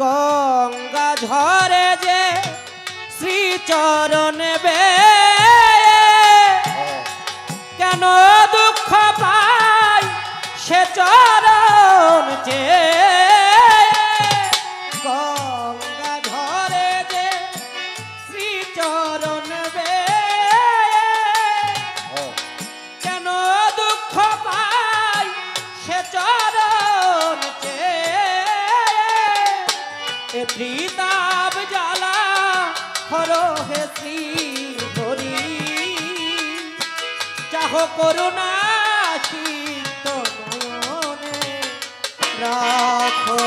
গঙ্গা ঝরে যে শ্রীচরণে বে কেন দুঃখ পাই সে চরণ চে গঙ্গা ঝরে যে শ্রীচরণ বে কেন দুঃখ পাই সে চরণ চে ত্রিতাপ জ্বালা হরো হে শ্রী হরি চাহ করুণা চিত্ত নয়নে রাখো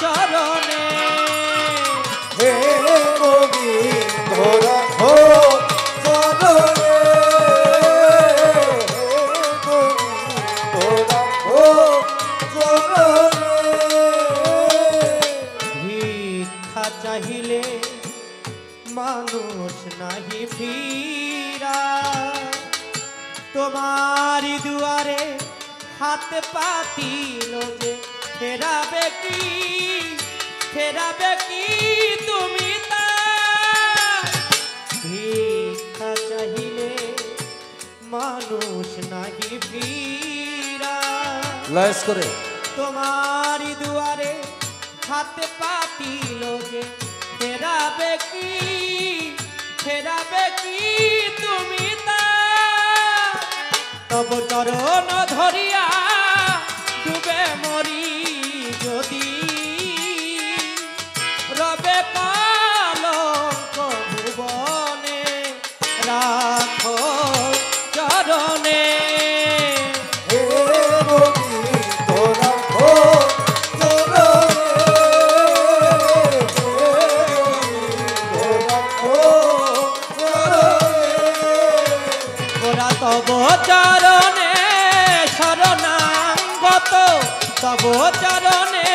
চরণে হে গোবিন্দ রাখো চরণে গোবিন্দ রাখো চরণে ভিক্ষা চাহিলে মানুষ নাহি ফিরা তোমারি দুয়ারে হাত পাতিল যে ফেরাবে কি তুমি তা ভিক্ষা চাহিলে মানুষ নাহি ফিরা লয়েস করে তোমারি দুয়ারে হাত পাতিল যে ফেরাবে কি তুমি তা তব চরণ ধরিয়া ডুবে মরি যদি রবে কলঙ্ক ভুবনে রাখো চরণে হে গোবিন্দ রাখো চরণে রাখো চরণে ওরা তব চরণে শরণাগত তব চরণে